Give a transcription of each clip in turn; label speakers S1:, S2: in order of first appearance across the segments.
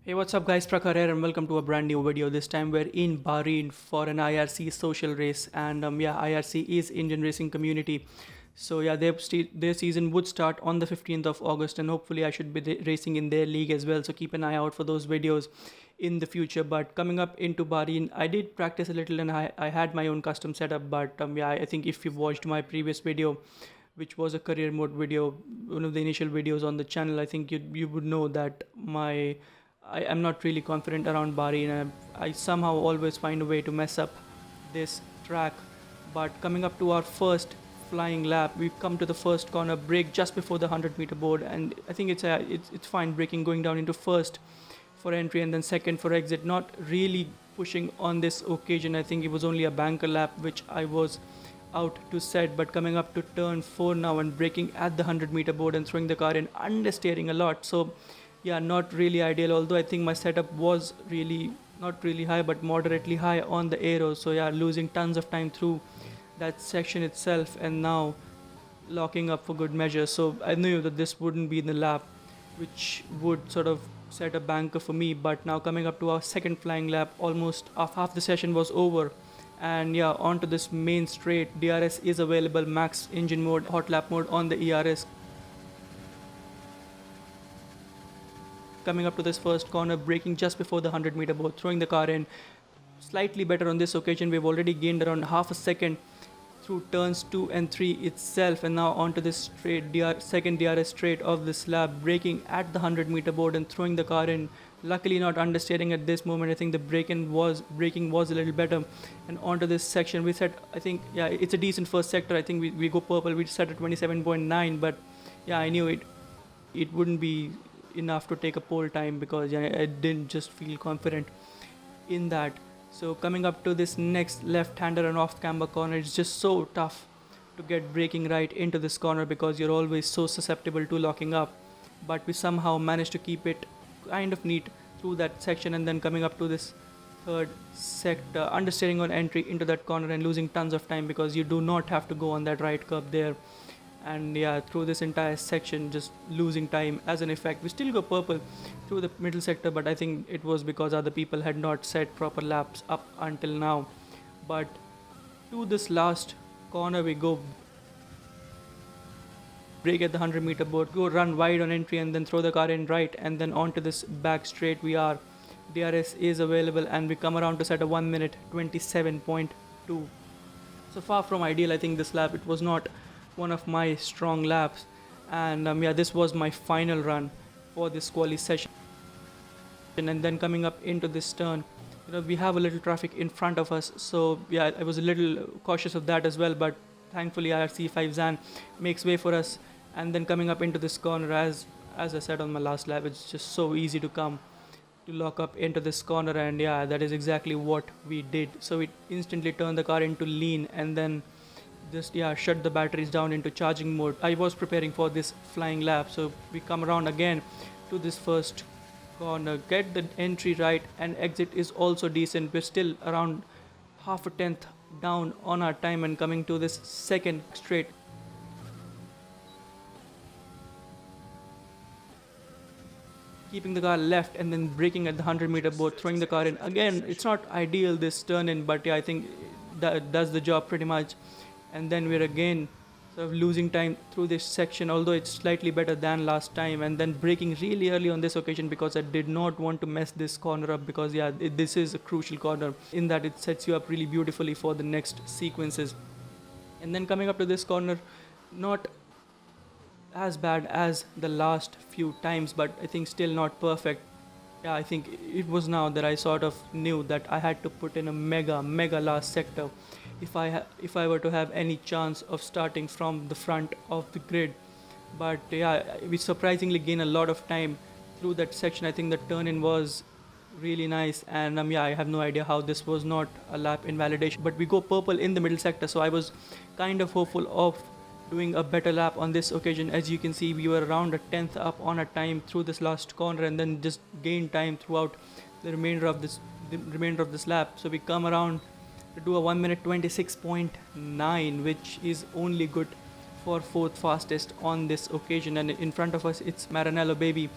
S1: Hey, what's up, guys? Prakhar here, and welcome to a brand new video. This time we're in Bahrain for an IRC social race, and IRC is Indian racing community. So yeah, their season would start on the 15th of August, and hopefully I should be racing in their league as well. So keep an eye out for those videos in the future. But coming up into Bahrain, I did practice a little, and I had my own custom setup. But I think if you've watched my previous video, which was a career mode video, one of the initial videos on the channel, I think you would know that I am not really confident around Bahrain. I somehow always find a way to mess up this track. But coming up to our first flying lap, we've come to the first corner, brake just before the 100-meter board, and I think it's fine braking, going down into first for entry and then second for exit. Not really pushing on this occasion. I think it was only a banker lap which I was out to set, but coming up to turn 4 now and braking at the 100-meter board and throwing the car in, understeering a lot. So yeah, not really ideal, although I think my setup was really not really high but moderately high on the aero. So yeah, losing tons of time through that section itself, and now locking up for good measure. So I knew that this wouldn't be the lap which would sort of set a banker for me. But now coming up to our second flying lap, almost half the session was over, and yeah, onto this main straight. DRS is available, max engine mode, hot lap mode on the ERS. Coming up to this first corner, braking just before the 100-meter board, throwing the car in. Slightly better on this occasion. We've already gained around half a second through turns 2 and 3 itself, and now onto this straight second DRS straight of this lap, braking at the 100-meter board and throwing the car in. Luckily not understeering at this moment. I think the braking was a little better. And onto this section we set, I think, yeah, it's a decent first sector. I think we go purple. We set at 27.9, but yeah, I knew it wouldn't be enough to take a pole time, because yeah, I didn't just feel confident in that. So coming up to this next left-hander and off-camber corner, it's just so tough to get braking right into this corner because you're always so susceptible to locking up. But we somehow managed to keep it kind of neat through that section, and then coming up to this third sector, understeering on entry into that corner and losing tons of time because you do not have to go on that right curb there. And yeah, through this entire section just losing time as an effect. We still go purple through the middle sector, but I think it was because other people had not set proper laps up until now. But to this last corner we go, brake at the 100-meter board, go run wide on entry and then throw the car in right, and then onto this back straight we are. DRS is available, and we come around to set a 1 minute 27.2. So far from ideal. I think this lap, it was not one of my strong laps, and this was my final run for this quali session. And then coming up into this turn, we have a little traffic in front of us, so yeah, I was a little cautious of that as well, but thankfully IRC5 Zan makes way for us. And then coming up into this corner, as I said on my last lap, it's just so easy to lock up into this corner, and yeah, that is exactly what we did. So we instantly turned the car into lean, and then just shut the batteries down into charging mode. I was preparing for this flying lap, so we come around again to this first corner, get the entry right, and exit is also decent. We're still around half a tenth down on our time, and coming to this second straight, keeping the car left and then braking at the 100-meter board, throwing the car in. Again, it's not ideal this turn in, but yeah, I think that does the job pretty much. And then we're again sort of losing time through this section, although it's slightly better than last time. And then braking really early on this occasion because I did not want to mess this corner up, because yeah, this is a crucial corner in that it sets you up really beautifully for the next sequences. And then coming up to this corner, not as bad as the last few times, but I think still not perfect. Yeah, I think it was now that I sort of knew that I had to put in a mega last sector if I were to have any chance of starting from the front of the grid. But yeah, we surprisingly gain a lot of time through that section. I think the turn-in was really nice, and I have no idea how this was not a lap invalidation. But we go purple in the middle sector, so I was kind of hopeful of doing a better lap on this occasion. As you can see, we were around a tenth up on our time through this last corner, and then just gained time throughout the remainder of this lap. So we come around to do a 1 minute 26.9, which is only good for fourth fastest on this occasion. And in front of us it's Maranello baby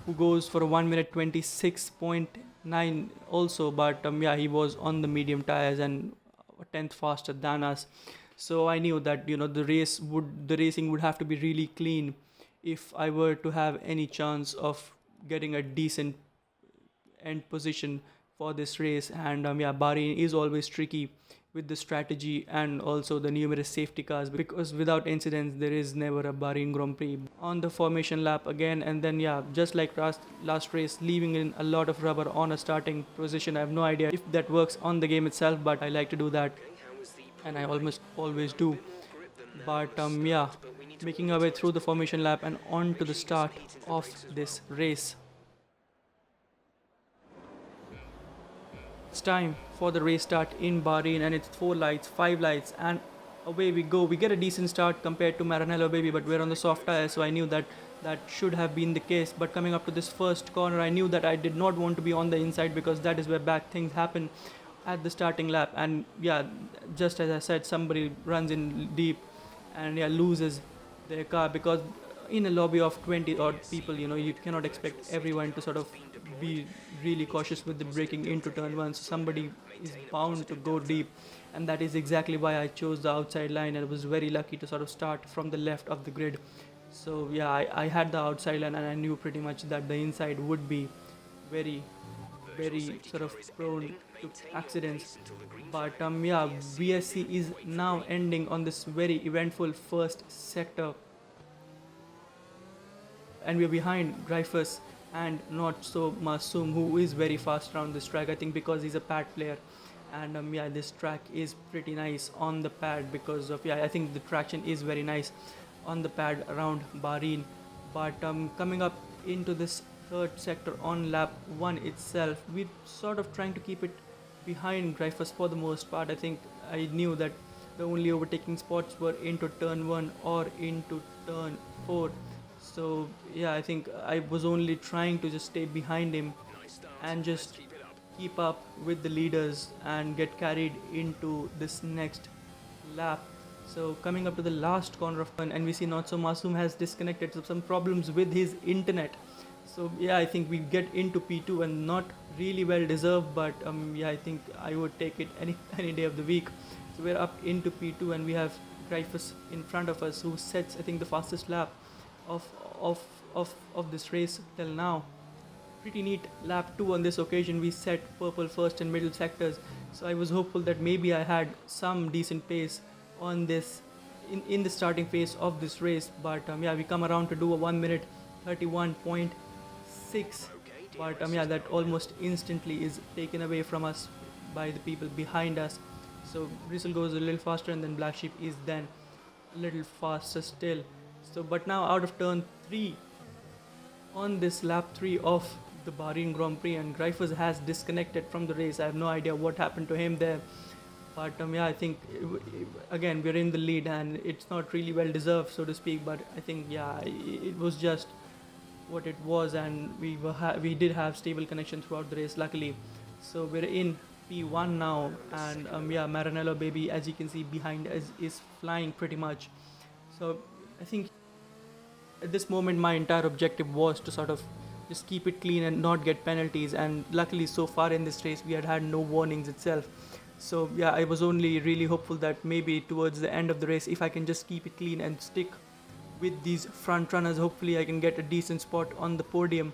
S1: who goes for a 1 minute 26.9 also, but yeah, he was on the medium tires and a tenth faster than us. So I knew that the racing would have to be really clean if I were to have any chance of getting a decent end position for this race. And yeah, Bahrain is always tricky with the strategy and also the numerous safety cars, because without incidents there is never a Bahrain Grand Prix. On the formation lap again, and then yeah, just like last race, leaving in a lot of rubber on a starting position. I have no idea if that works on the game itself, but I like to do that and I almost always do. But yeah, making our way through the formation lap and on to the start of this race. It's time for the race start in Bahrain, and it's 4 lights, 5 lights, and away we go. We get a decent start compared to Maranello Baby, but we're on the soft tire, so I knew that that should have been the case. But coming up to this first corner, I knew that I did not want to be on the inside because that is where bad things happen at the starting lap. And yeah, just as I said, somebody runs in deep and yeah, loses their car, because in a lobby of 20 odd people, you cannot expect everyone to sort of be really cautious with the braking into turn one. So somebody is bound to go deep, and that is exactly why I chose the outside line, and I was very lucky to sort of start from the left of the grid. So yeah, I had the outside line, and I knew pretty much that the inside would be very very sort of prone to accidents. But yeah, VSC is now ending on this very eventful first sector, and we're behind Dreyfus and not so Masoom, who is very fast around this track. I think because he's a pad player, and yeah, this track is pretty nice on the pad because of yeah, I think the traction is very nice on the pad around Bahrain. But coming up into this third sector on lap one itself, we're sort of trying to keep it behind Dreyfus for the most part. I think I knew that the only overtaking spots were into turn one or into turn four. So yeah, I think I was only trying to just stay behind him and just keep up with the leaders and get carried into this next lap. So coming up to the last corner of turn, and we see Not So Masoom has disconnected, so some problems with his internet. So yeah, I think we get into P2, and not really well deserved, but yeah, I think I would take it any day of the week. So we're up into P2, and we have Dreyfus in front of us, who sets I think the fastest lap of of of this race till now. Pretty neat lap 2 on this occasion. We set purple first and middle sectors, so I was hopeful that maybe I had some decent pace on this in the starting phase of this race. But yeah, we come around to do a 1 minute 31.6, but yeah, that almost instantly is taken away from us by the people behind us. So Bristle goes a little faster, and then Black Sheep is then a little faster still. So but now out of turn 3 on this lap 3 of the Bahrain Grand Prix, and Dreyfus has disconnected from the race. I have no idea what happened to him there, but yeah, I think again we're in the lead, and it's not really well deserved, so to speak. But I think yeah, it was just what it was, and we did have stable connection throughout the race, luckily. So we're in P1 now, and yeah, Maranello Baby, as you can see behind us, is flying pretty much. So I think at this moment my entire objective was to sort of just keep it clean and not get penalties, and luckily so far in this race we had no warnings itself. So yeah, I was only really hopeful that maybe towards the end of the race, if I can just keep it clean and stick with these front runners, hopefully I can get a decent spot on the podium.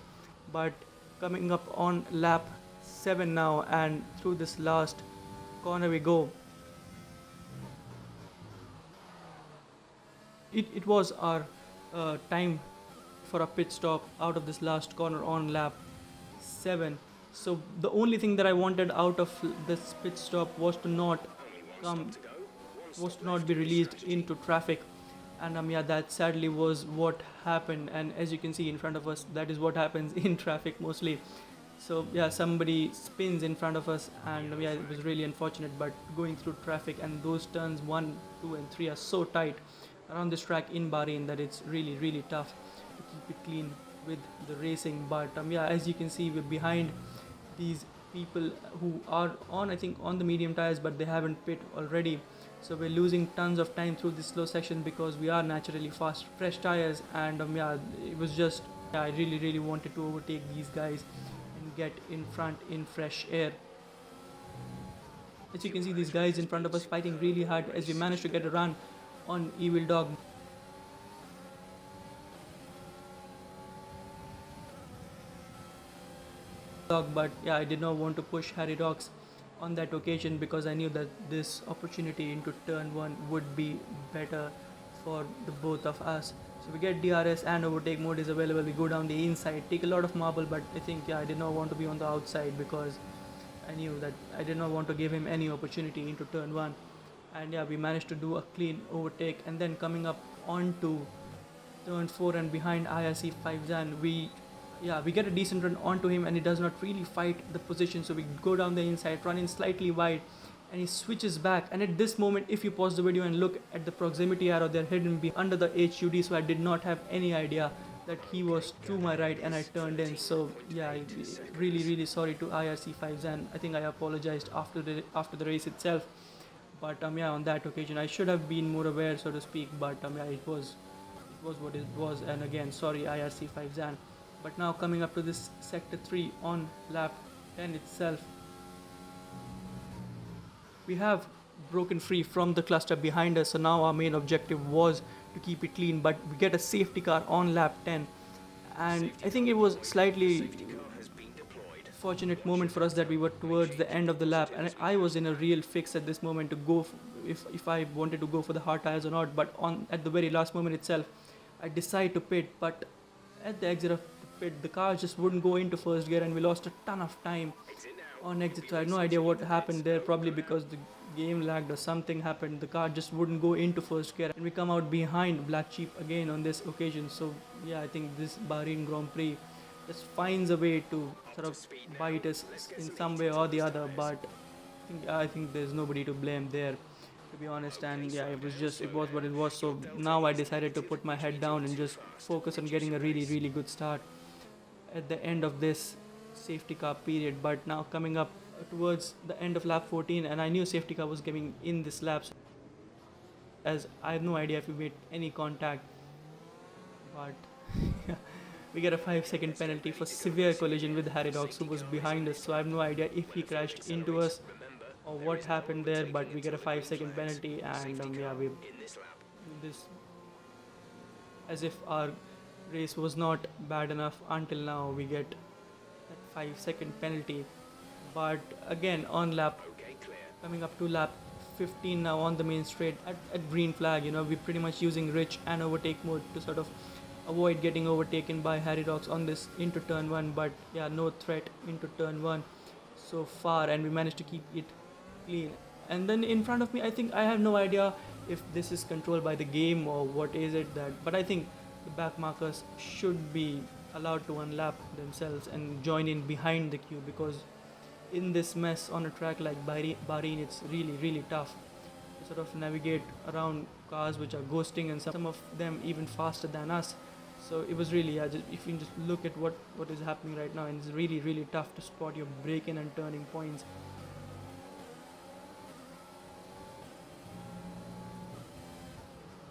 S1: But coming up on lap 7 now, and through this last corner we go. It was our time for a pit stop out of this last corner on lap 7. So the only thing that I wanted out of this pit stop was to not come was to not be released into traffic, and yeah, that sadly was what happened. And as you can see in front of us, that is what happens in traffic mostly. So yeah, somebody spins in front of us, and yeah, it was really unfortunate. But going through traffic, and those turns 1, 2 and 3 are so tight around this track in Bahrain that it's really tough to keep it clean with the racing. But yeah, as you can see, we're behind these people who are on, I think, on the medium tires, but they haven't pit already. So we're losing tons of time through this slow section because we are naturally fast, fresh tires, and yeah, it was just I really wanted to overtake these guys and get in front in fresh air. As you can see, these guys in front of us fighting really hard as we managed to get a run on Evil Dog, but yeah, I did not want to push Harry Rocks on that occasion because I knew that this opportunity into turn 1 would be better for the both of us. So we get DRS and overtake mode is available. We go down the inside, take a lot of marble, but I think I did not want to be on the outside because I knew that I did not want to give him any opportunity into turn 1. And yeah, we managed to do a clean overtake, and then coming up onto turn 4 and behind IRC 5 Zan, we get a decent run onto him, and he does not really fight the position, so we go down the inside, run in slightly wide, and he switches back. And at this moment, if you pause the video and look at the proximity arrow, they're hidden under the HUD, so I did not have any idea that he was to my right and I turned in. So yeah, really sorry to IRC 5 Zan. I think I apologized after the race itself, but yeah, on that occasion I should have been more aware, so to speak, but yeah, it was what it was. And again, sorry IRC 5 Zan. But now coming up to this sector 3 on lap 10 itself, we have broken free from the cluster behind us, so now our main objective was to keep it clean, but we get a safety car on lap 10, and I think it was slightly fortunate moment for us that we were towards the end of the lap, and I was in a real fix at this moment to go if I wanted to go for the hard tires or not. But at the very last moment itself, I decided to pit, but at the exit of the pit, the car just wouldn't go into first gear, and we lost a ton of time on exit. So I had no idea what happened there, probably because the game lagged or something happened. The car just wouldn't go into first gear, and we come out behind Black Sheep again on this occasion. So yeah, I think this Bahrain Grand Prix just finds a way to sort of bite us in some way or the other. But I think there's nobody to blame there, to be honest. And yeah, it was what it was. So now I decided to put my head down and just focus on getting a really good start at the end of this safety car period. But now coming up towards the end of lap 14, and I knew safety car was coming in this lap, as I have no idea if we made any contact, but we get a 5-second penalty for severe collision with Harry Dogs, who was behind us. So I have no idea if he crashed into us or what happened there, but we get a 5-second penalty. And this, as if our race was not bad enough until now, we get that 5-second penalty. But again, on lap, coming up to lap 15 now on the main straight at green flag, we're pretty much using rich and overtake mode to sort of avoid getting overtaken by Harry Rocks on this into turn 1. But yeah, no threat into turn 1 so far, and we managed to keep it clean. And then in front of me, I think I have no idea if this is controlled by the game or what is it that, but I think the back markers should be allowed to unlap themselves and join in behind the queue, because in this mess on a track like Bahrain, it's really tough to sort of navigate around cars which are ghosting, and some of them even faster than us. So it was really, if you just look at what is happening right now, and it's really tough to spot your braking and turning points.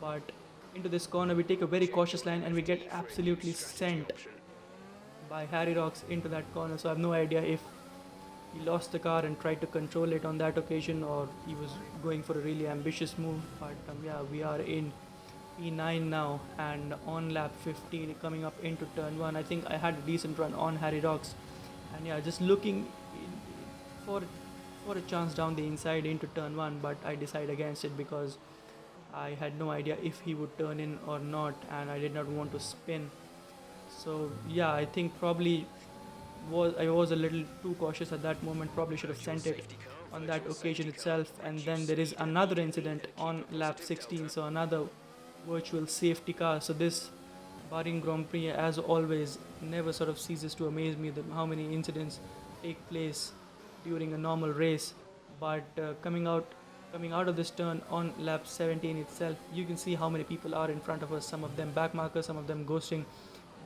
S1: But into this corner, we take a very cautious line, and we get absolutely sent by Harry Rocks into that corner. So I have no idea if he lost the car and tried to control it on that occasion, or he was going for a really ambitious move. But yeah, we are in P9 now, and on lap 15 coming up into turn 1, I think I had a decent run on Harry Rocks, and yeah, just looking for a chance down the inside into turn 1, but I decided against it because I had no idea if he would turn in or not, and I did not want to spin. So yeah, I think probably I was a little too cautious at that moment, probably should have sent it on that occasion itself. And then there is another incident on lap 16, so another virtual safety car. So this Bahrain Grand Prix, as always, never sort of ceases to amaze me that how many incidents take place during a normal race. But coming out of this turn on lap 17 itself, you can see how many people are in front of us, some of them back markers, some of them ghosting,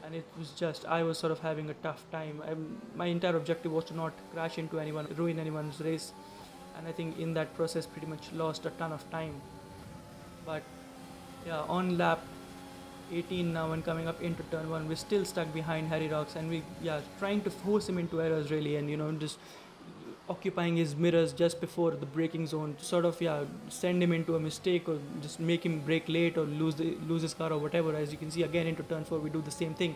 S1: and it was just, I was sort of having a tough time. My entire objective was to not crash into anyone, ruin anyone's race, and I think in that process pretty much lost a ton of time. But yeah, on lap 18 now and coming up into turn 1. We're still stuck behind Harry Rocks, and we, yeah, trying to force him into errors really, and just occupying his mirrors just before the braking zone to sort of, yeah, send him into a mistake or just make him brake late or lose his car or whatever. As you can see, again into turn 4 we do the same thing,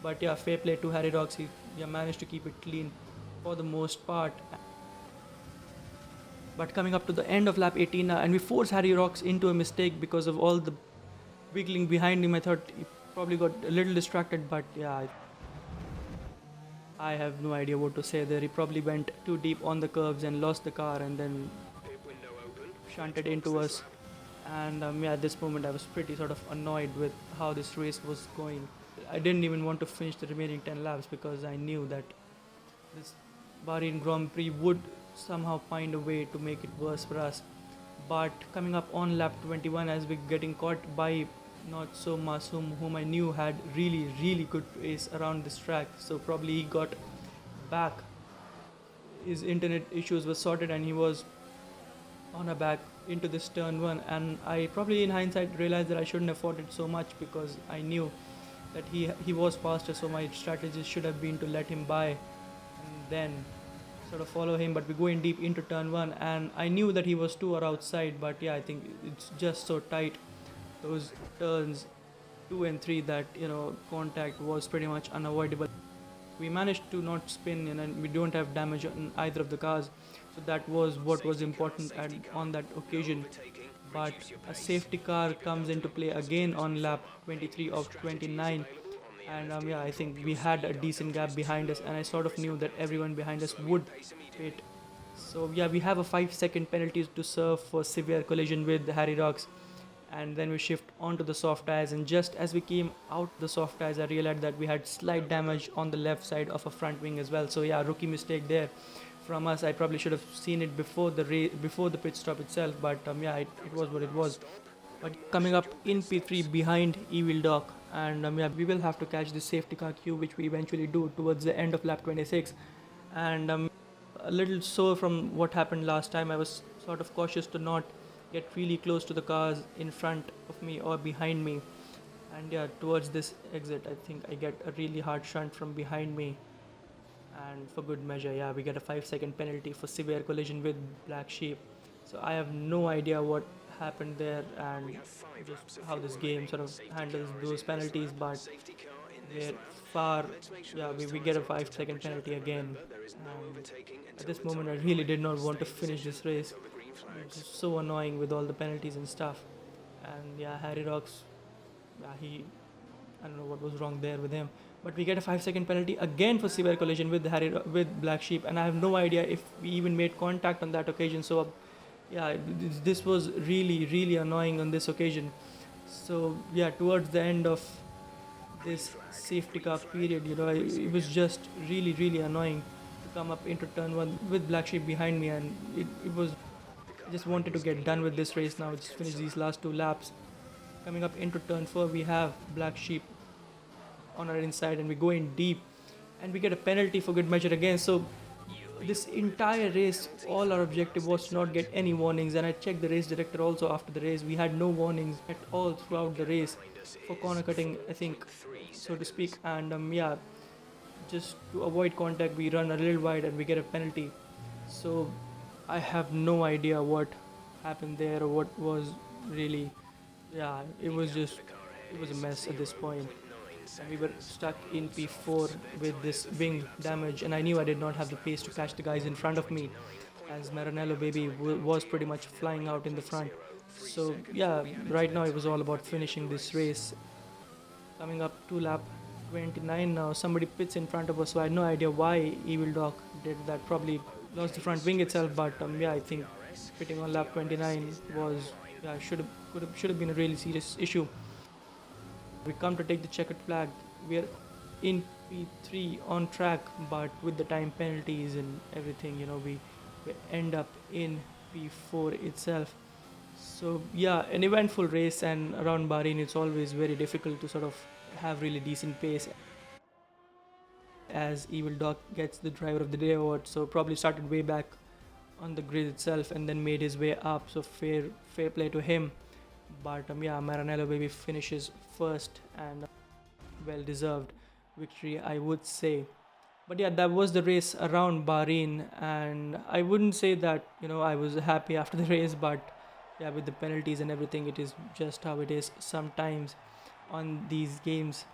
S1: but yeah, fair play to Harry Rocks. He, yeah, managed to keep it clean for the most part. But coming up to the end of lap 18 and we force Harry Rocks into a mistake because of all the wiggling behind him. I thought he probably got a little distracted, but yeah, I have no idea what to say there. He probably went too deep on the curves and lost the car and then shunted into us. And yeah, at this moment I was pretty sort of annoyed with how this race was going. I didn't even want to finish the remaining 10 laps because I knew that this Bahrain Grand Prix would somehow find a way to make it worse for us. But coming up on lap 21, as we're getting caught by not so Masoom, whom I knew had really good pace around this track, so probably he got back. His internet issues were sorted and he was on a back into this turn 1, and I probably in hindsight realized that I shouldn't have fought it so much because I knew that he was faster, so my strategy should have been to let him by and then sort of follow him. But we go in deep into turn 1 and I knew that he was 2 or outside, but yeah, I think it's just so tight, those turns 2 and 3, that contact was pretty much unavoidable. We managed to not spin and we don't have damage on either of the cars, so that was what was important on that occasion. But a safety car comes into play again on lap 23 of 29, and yeah, I think we had a decent gap behind us and I sort of knew that everyone behind us would pit. So yeah, we have a 5-second penalty to serve for severe collision with Harry Rocks, and then we shift onto the soft tires, and just as we came out the soft tires I realized that we had slight damage on the left side of a front wing as well. So yeah, rookie mistake there from us. I probably should have seen it before the pit stop itself, but yeah, it was what it was. But coming up in P3 behind Evil Doc, and yeah, we will have to catch the safety car queue, which we eventually do towards the end of lap 26. And a little sore from what happened last time, I was sort of cautious to not get really close to the cars in front of me or behind me. And yeah, towards this exit, I think I get a really hard shunt from behind me. And for good measure, yeah, we get a 5-second penalty for severe collision with Black Sheep. So I have no idea what happened there and just how this game sort of handles those penalties, but we're far, yeah, we get a 5-second penalty again. And at this moment, I really did not want to finish this race. It's just so annoying with all the penalties and stuff. And yeah, Harry Rocks, yeah, I don't know what was wrong there with him. But we get a 5-second penalty again for severe collision with Black Sheep, and I have no idea if we even made contact on that occasion. So yeah, this was really annoying on this occasion. So yeah, towards the end of this safety car period, it was just really annoying to come up into turn 1 with Black Sheep behind me, and it was, I just wanted to get done with this race now, just finish these last 2 laps. Coming up into turn 4, we have Black Sheep on our inside and we go in deep and we get a penalty for good measure again. So this entire race, all our objective was to not get any warnings, and I checked the race director also after the race. We had no warnings at all throughout the race for corner cutting, I think, so to speak. And yeah, just to avoid contact we run a little wide and we get a penalty. So I have no idea what happened there or what was really, yeah, it was a mess at this point. And we were stuck in P4 with this wing damage, and I knew I did not have the pace to catch the guys in front of me, as Maranello baby was pretty much flying out in the front. So yeah, right now it was all about finishing this race. Coming up to lap 29 now, somebody pits in front of us, so I had no idea why Evil Doc did that. Probably lost the front wing itself, but yeah, I think pitting on lap 29 was, yeah, should have been a really serious issue. We come to take the checkered flag. We are in P3 on track, but with the time penalties and everything, we end up in P4 itself. So yeah, an eventful race, and around Bahrain it's always very difficult to sort of have really decent pace, as Evil Doc gets the driver of the day award. So probably started way back on the grid itself and then made his way up. So fair play to him. But yeah, Maranello baby finishes first, and well deserved victory, I would say. But yeah, that was the race around Bahrain, and I wouldn't say that I was happy after the race, but yeah, with the penalties and everything, it is just how it is sometimes on these games.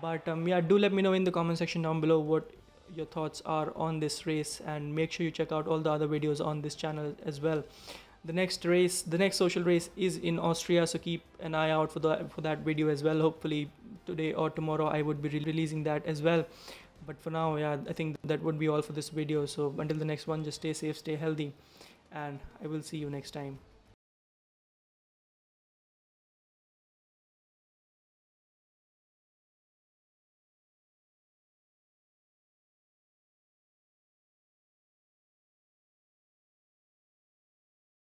S1: But yeah, do let me know in the comment section down below what your thoughts are on this race, and make sure you check out all the other videos on this channel as well. The next social race is in Austria, so keep an eye out for that video as well. Hopefully today or tomorrow I would be releasing that as well. But for now, yeah, I think that would be all for this video. So until the next one, just stay safe, stay healthy, and I will see you next time.